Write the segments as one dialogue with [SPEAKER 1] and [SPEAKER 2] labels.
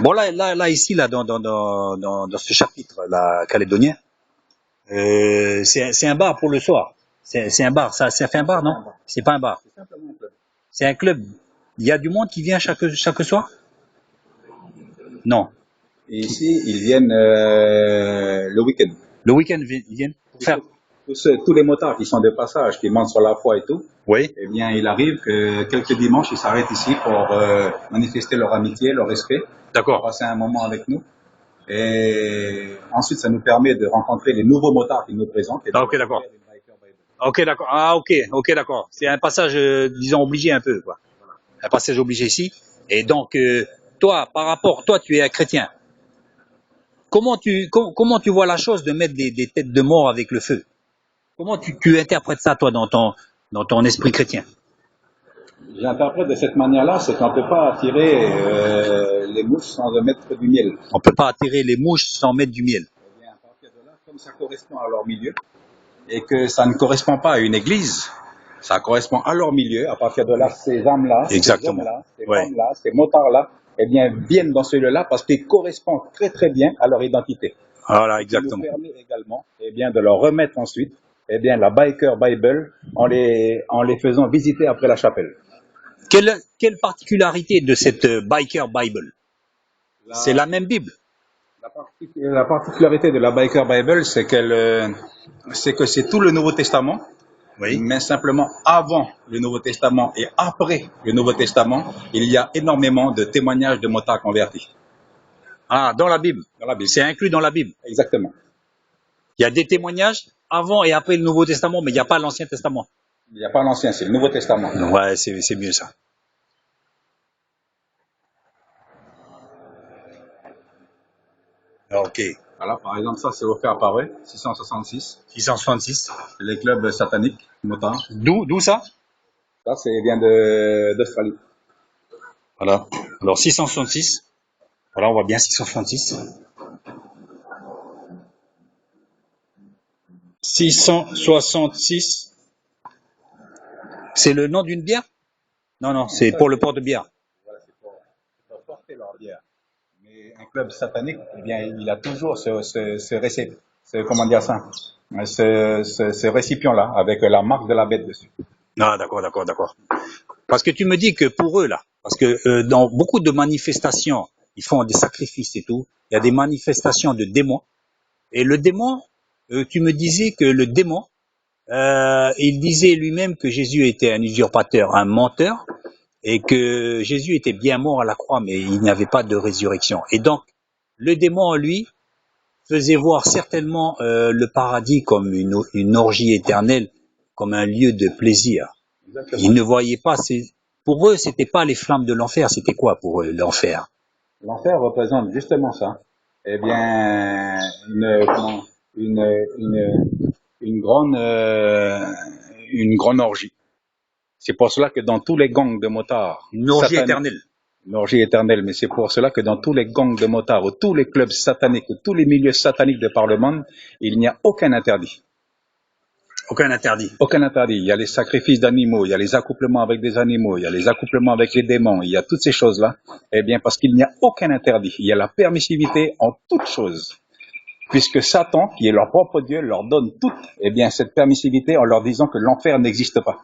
[SPEAKER 1] Bon, ici, dans ce chapitre, là, calédonien, c'est un bar pour le soir. C'est un bar. Ça fait un bar, non? C'est pas un bar. C'est un club. Il y a du monde qui vient chaque soir? Non.
[SPEAKER 2] Et ici, ils viennent le week-end.
[SPEAKER 1] Le week-end, ils viennent pour faire.
[SPEAKER 2] Tous les motards qui sont de passage, qui montent sur la foi et tout,
[SPEAKER 1] Oui.
[SPEAKER 2] eh bien, il arrive que quelques dimanches, ils s'arrêtent ici pour manifester leur amitié, leur respect,
[SPEAKER 1] D'accord.
[SPEAKER 2] passer un moment avec nous. Et ensuite, ça nous permet de rencontrer les nouveaux motards qui nous présentent.
[SPEAKER 1] Ah, ok, d'accord. Ok, d'accord. Ah, ok, d'accord. C'est un passage, disons, obligé un peu, quoi. Un passage obligé ici. Et donc, toi, toi, tu es un chrétien. Comment tu vois la chose de mettre des têtes de mort avec le feu? Comment tu interprètes ça, toi, dans ton esprit chrétien?
[SPEAKER 2] J'interprète de cette manière-là, c'est qu'on ne peut pas attirer les mouches sans mettre du miel.
[SPEAKER 1] On peut pas attirer les mouches sans mettre du miel.
[SPEAKER 2] Eh bien, à partir de là, comme ça correspond à leur milieu, et que ça ne correspond pas à une église, ça correspond à leur milieu. À partir de là, ces âmes-là, ces hommes-là, ces femmes-là, ces motards-là, eh bien, viennent dans ce lieu-là parce qu'ils correspondent très très bien à leur identité.
[SPEAKER 1] Voilà,
[SPEAKER 2] exactement. Ça nous permet également, eh bien, de leur remettre ensuite, eh bien, la Biker Bible en les faisant visiter après la chapelle.
[SPEAKER 1] Quelle particularité de cette Biker Bible? C'est la même Bible.
[SPEAKER 2] La particularité de la Biker Bible, c'est que c'est tout le Nouveau Testament.
[SPEAKER 1] Oui.
[SPEAKER 2] Mais simplement avant le Nouveau Testament et après le Nouveau Testament, il y a énormément de témoignages de motards convertis.
[SPEAKER 1] Ah, dans la Bible.
[SPEAKER 2] Dans la Bible.
[SPEAKER 1] C'est inclus dans la Bible.
[SPEAKER 2] Exactement.
[SPEAKER 1] Il y a des témoignages avant et après le Nouveau Testament, mais il n'y a pas l'Ancien Testament.
[SPEAKER 2] Il n'y a pas l'Ancien, c'est le Nouveau Testament.
[SPEAKER 1] Ouais, c'est mieux ça. Ok.
[SPEAKER 2] Voilà, par exemple, ça c'est offert par eux, 666.
[SPEAKER 1] 666.
[SPEAKER 2] Les clubs sataniques, motards.
[SPEAKER 1] D'où ça?
[SPEAKER 2] Ça, vient d'Australie.
[SPEAKER 1] Voilà. Alors 666. Voilà, on voit bien 666. 666. C'est le nom d'une bière? Non, c'est pour le port de bière.
[SPEAKER 2] Voilà, c'est pour porter leur bière. Mais un club satanique, eh bien, il a toujours ce récipient-là, avec la marque de la bête dessus.
[SPEAKER 1] Ah, d'accord. Parce que tu me dis que pour eux, là, parce que dans beaucoup de manifestations, ils font des sacrifices et tout, il y a des manifestations de démons. Et le démon, tu me disais que le démon, il disait lui-même que Jésus était un usurpateur, un menteur, et que Jésus était bien mort à la croix, mais il n'y avait pas de résurrection. Et donc, le démon, lui, faisait voir certainement le paradis comme une orgie éternelle, comme un lieu de plaisir.
[SPEAKER 2] Exactement.
[SPEAKER 1] Ils ne voyaient pas, pour eux, c'était pas les flammes de l'enfer, c'était quoi pour eux, l'enfer?
[SPEAKER 2] L'enfer représente justement ça. Eh bien, une grande orgie. C'est pour cela que dans tous les gangs de motards,
[SPEAKER 1] Une orgie éternelle.
[SPEAKER 2] Une orgie éternelle, mais c'est pour cela que dans tous les gangs de motards, ou tous les clubs sataniques, ou tous les milieux sataniques de par le monde, il n'y a aucun interdit.
[SPEAKER 1] Aucun interdit.
[SPEAKER 2] Aucun interdit. Il y a les sacrifices d'animaux, il y a les accouplements avec des animaux, il y a les accouplements avec les démons, il y a toutes ces choses-là. Eh bien, parce qu'il n'y a aucun interdit. Il y a la permissivité en toutes choses. Puisque Satan, qui est leur propre Dieu, leur donne toute, eh bien, cette permissivité en leur disant que l'enfer n'existe pas.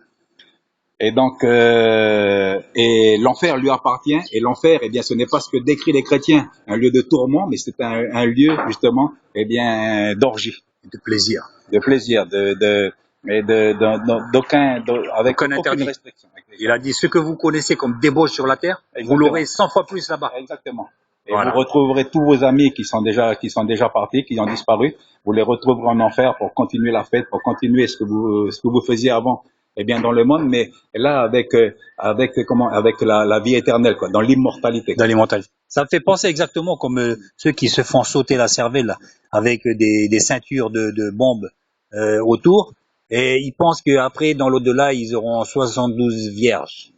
[SPEAKER 2] Et donc, et l'enfer lui appartient, et l'enfer, eh bien, ce n'est pas ce que décrit les chrétiens, un lieu de tourment, mais c'est un lieu, justement, eh bien, d'orgie.
[SPEAKER 1] De plaisir.
[SPEAKER 2] De plaisir, avec aucune restriction.
[SPEAKER 1] Il a dit, ce que vous connaissez comme débauche sur la terre, vous l'aurez 100 fois plus là-bas.
[SPEAKER 2] Exactement. Et
[SPEAKER 1] voilà.
[SPEAKER 2] Vous retrouverez tous vos amis qui sont déjà partis, qui ont disparu. Vous les retrouverez en enfer pour continuer la fête, pour continuer ce que vous faisiez avant. Eh bien, dans le monde, mais là, avec la vie éternelle, quoi, dans l'immortalité.
[SPEAKER 1] Dans l'immortalité. Ça me fait penser exactement comme ceux qui se font sauter la cervelle, là, avec des ceintures de bombes autour, et ils pensent qu'après, dans l'au-delà, ils auront 72 vierges.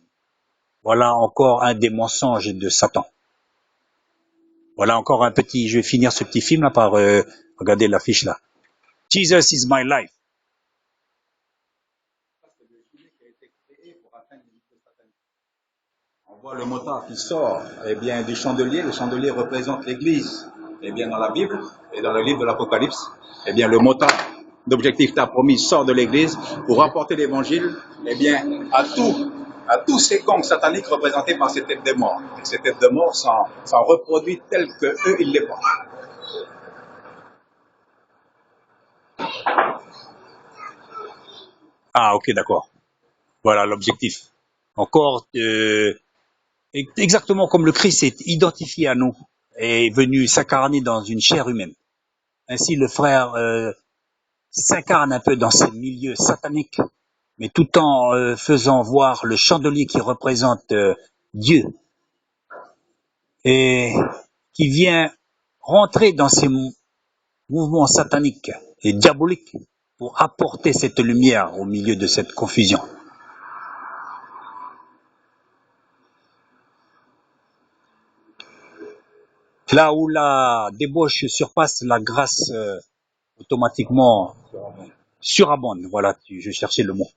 [SPEAKER 1] Voilà encore un des mensonges de Satan. Voilà encore un petit, je vais finir ce petit film là par regarder l'affiche là. Jesus is my life.
[SPEAKER 2] voit le motard qui sort du chandelier. Le chandelier représente l'Église. Dans la Bible et dans le livre de l'Apocalypse, le motard d'objectif t'a promis sort de l'Église pour apporter l'Évangile à tous ces gangs sataniques représentés par ces têtes de mort. Et ces têtes de mort sont reproduites telles que eux ils les portent.
[SPEAKER 1] Ah, ok, d'accord. Voilà l'objectif. Encore, exactement comme le Christ est identifié à nous, est venu s'incarner dans une chair humaine. Ainsi, le frère s'incarne un peu dans ces milieux sataniques, mais tout en faisant voir le chandelier qui représente Dieu et qui vient rentrer dans ces mouvements sataniques et diaboliques pour apporter cette lumière au milieu de cette confusion. Là où la débauche surpasse la grâce, automatiquement surabonde. Voilà, je cherchais le mot.